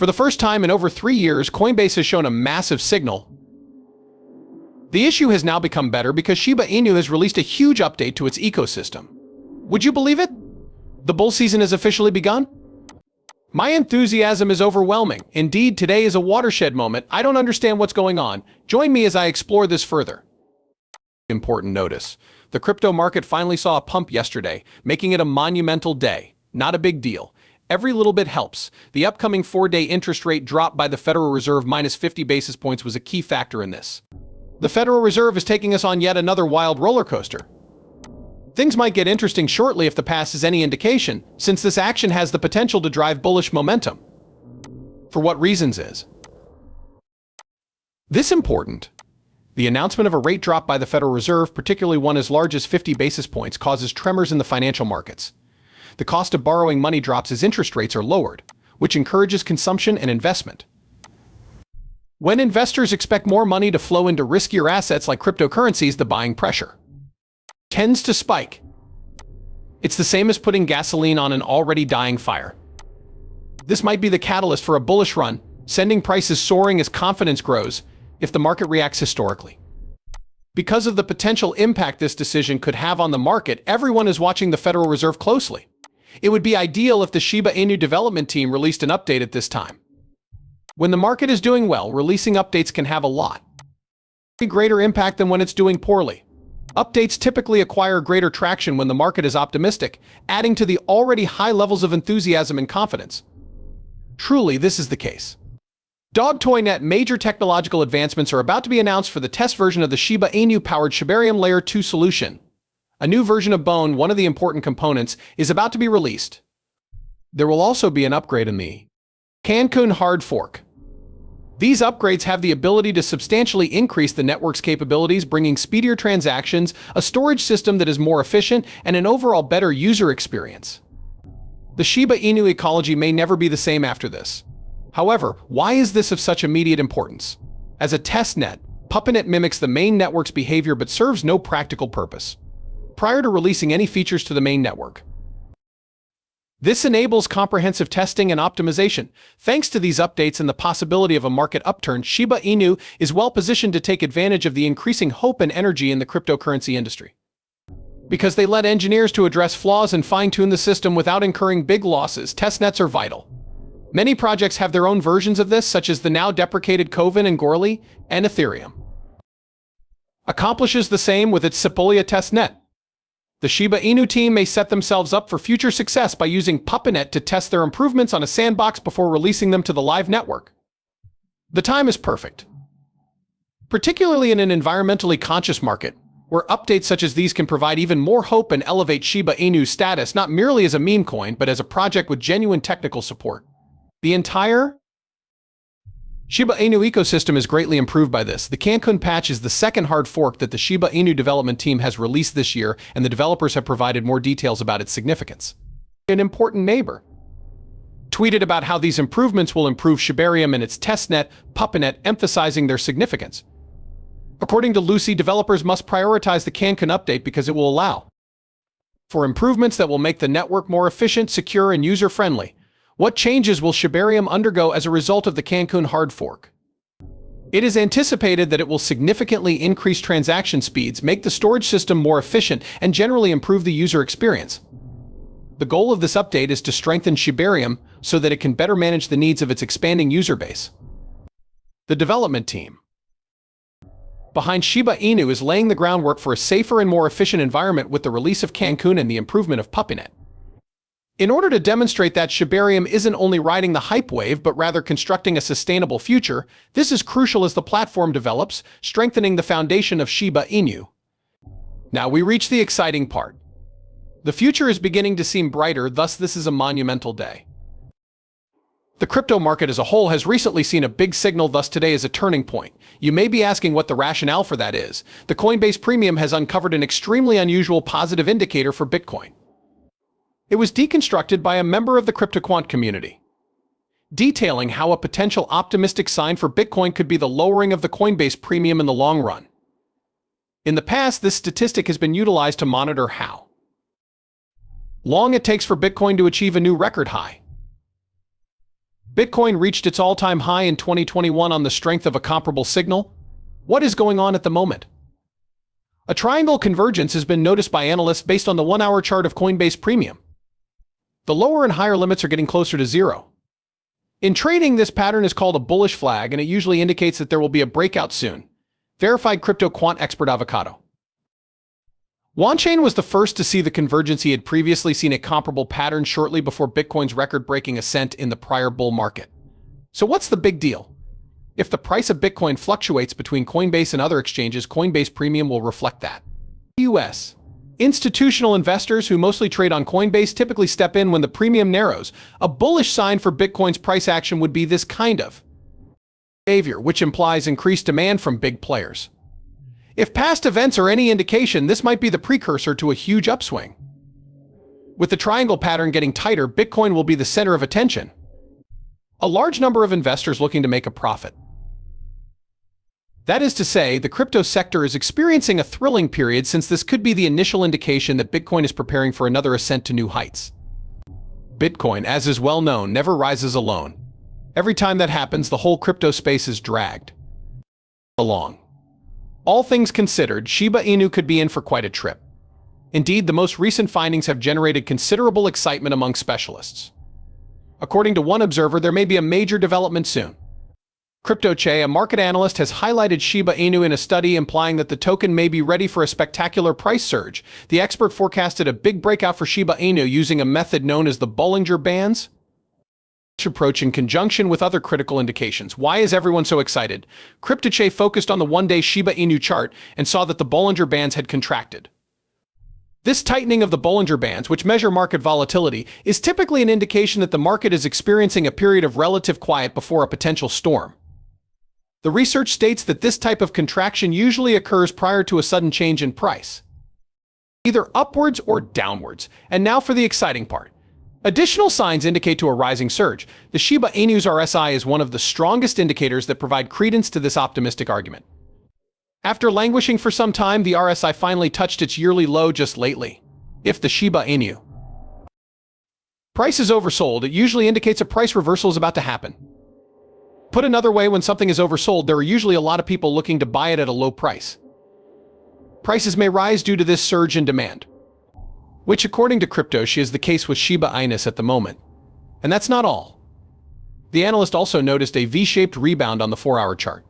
For the first time in over 3 years, Coinbase has shown a massive signal. The issue has now become better because Shiba Inu has released a huge update to its ecosystem. Would you believe it? The bull season has officially begun? My enthusiasm is overwhelming. Indeed, today is a watershed moment. I don't understand what's going on. Join me as I explore this further. Important notice. The crypto market finally saw a pump yesterday, making it a monumental day. Not a big deal. Every little bit helps. The upcoming 4-day interest rate drop by the Federal Reserve minus 50 basis points was a key factor in this. The Federal Reserve is taking us on yet another wild roller coaster. Things might get interesting shortly if the past is any indication, since this action has the potential to drive bullish momentum. For what reasons is this important? The announcement of a rate drop by the Federal Reserve, particularly one as large as 50 basis points, causes tremors in the financial markets. The cost of borrowing money drops as interest rates are lowered, which encourages consumption and investment. When investors expect more money to flow into riskier assets like cryptocurrencies, the buying pressure tends to spike. It's the same as putting gasoline on an already dying fire. This might be the catalyst for a bullish run, sending prices soaring as confidence grows if the market reacts historically. Because of the potential impact this decision could have on the market, everyone is watching the Federal Reserve closely. It would be ideal if the Shiba Inu development team released an update at this time. When the market is doing well, releasing updates can have a lot greater impact than when it's doing poorly. Updates typically acquire greater traction when the market is optimistic, adding to the already high levels of enthusiasm and confidence. Truly, this is the case. Dogecoin major technological advancements are about to be announced for the test version of the Shiba Inu-powered Shibarium Layer 2 solution. A new version of Bone, one of the important components, is about to be released. There will also be an upgrade in the Cancun hard fork. These upgrades have the ability to substantially increase the network's capabilities, bringing speedier transactions, a storage system that is more efficient, and an overall better user experience. The Shiba Inu ecology may never be the same after this. However, why is this of such immediate importance? As a testnet, Puppetnet mimics the main network's behavior but serves no practical purpose. Prior to releasing any features to the main network, this enables comprehensive testing and optimization. Thanks to these updates and the possibility of a market upturn, Shiba Inu is well positioned to take advantage of the increasing hope and energy in the cryptocurrency industry. Because they let engineers to address flaws and fine-tune the system without incurring big losses, testnets are vital. Many projects have their own versions of this, such as the now deprecated Coven and Gorley, and Ethereum accomplishes the same with its Sepolia testnet. The Shiba Inu team may set themselves up for future success by using Puppetnet to test their improvements on a sandbox before releasing them to the live network. The time is perfect, particularly in an environmentally conscious market, where updates such as these can provide even more hope and elevate Shiba Inu's status not merely as a meme coin, but as a project with genuine technical support. The entire Shiba Inu ecosystem is greatly improved by this. The Cancun patch is the second hard fork that the Shiba Inu development team has released this year, and the developers have provided more details about its significance. An important neighbor tweeted about how these improvements will improve Shibarium and its testnet, Puppetnet, emphasizing their significance. According to Lucy, developers must prioritize the Cancun update because it will allow for improvements that will make the network more efficient, secure, and user-friendly. What changes will Shibarium undergo as a result of the Cancun hard fork? It is anticipated that it will significantly increase transaction speeds, make the storage system more efficient, and generally improve the user experience. The goal of this update is to strengthen Shibarium so that it can better manage the needs of its expanding user base. The development team behind Shiba Inu is laying the groundwork for a safer and more efficient environment with the release of Cancun and the improvement of Puppetnet. In order to demonstrate that Shibarium isn't only riding the hype wave, but rather constructing a sustainable future, this is crucial as the platform develops, strengthening the foundation of Shiba Inu. Now we reach the exciting part. The future is beginning to seem brighter, thus this is a monumental day. The crypto market as a whole has recently seen a big signal, thus today is a turning point. You may be asking what the rationale for that is. The Coinbase Premium has uncovered an extremely unusual positive indicator for Bitcoin. It was deconstructed by a member of the CryptoQuant community, detailing how a potential optimistic sign for Bitcoin could be the lowering of the Coinbase Premium in the long run. In the past, this statistic has been utilized to monitor how long it takes for Bitcoin to achieve a new record high. Bitcoin reached its all-time high in 2021 on the strength of a comparable signal. What is going on at the moment? A triangle convergence has been noticed by analysts based on the 1-hour chart of Coinbase Premium. The lower and higher limits are getting closer to zero. In trading, this pattern is called a bullish flag, and it usually indicates that there will be a breakout soon. Verified crypto quant expert Avocado. Wanchain was the first to see the convergence. He had previously seen a comparable pattern shortly before Bitcoin's record-breaking ascent in the prior bull market. So what's the big deal? If the price of Bitcoin fluctuates between Coinbase and other exchanges, Coinbase Premium will reflect that. US. Institutional investors who mostly trade on Coinbase typically step in when the premium narrows. A bullish sign for Bitcoin's price action would be this kind of behavior, which implies increased demand from big players. If past events are any indication, this might be the precursor to a huge upswing. With the triangle pattern getting tighter, Bitcoin will be the center of attention. A large number of investors looking to make a profit. That is to say, the crypto sector is experiencing a thrilling period, since this could be the initial indication that Bitcoin is preparing for another ascent to new heights. Bitcoin, as is well known, never rises alone. Every time that happens, the whole crypto space is dragged along. All things considered, Shiba Inu could be in for quite a trip. Indeed, the most recent findings have generated considerable excitement among specialists. According to one observer, there may be a major development soon. CryptoChe, a market analyst, has highlighted Shiba Inu in a study, implying that the token may be ready for a spectacular price surge. The expert forecasted a big breakout for Shiba Inu using a method known as the Bollinger Bands approach in conjunction with other critical indications. Why is everyone so excited? CryptoChe focused on the one-day Shiba Inu chart and saw that the Bollinger Bands had contracted. This tightening of the Bollinger Bands, which measure market volatility, is typically an indication that the market is experiencing a period of relative quiet before a potential storm. The research states that this type of contraction usually occurs prior to a sudden change in price, either upwards or downwards. And now for the exciting part. Additional signs indicate to a rising surge. The Shiba Inu's RSI is one of the strongest indicators that provide credence to this optimistic argument. After languishing for some time, the RSI finally touched its yearly low just lately. If the Shiba Inu price is oversold, it usually indicates a price reversal is about to happen. Put another way, when something is oversold, there are usually a lot of people looking to buy it at a low price. Prices may rise due to this surge in demand, which, according to CryptoChe, is the case with Shiba Inu at the moment. And that's not all. The analyst also noticed a V-shaped rebound on the 4-hour chart.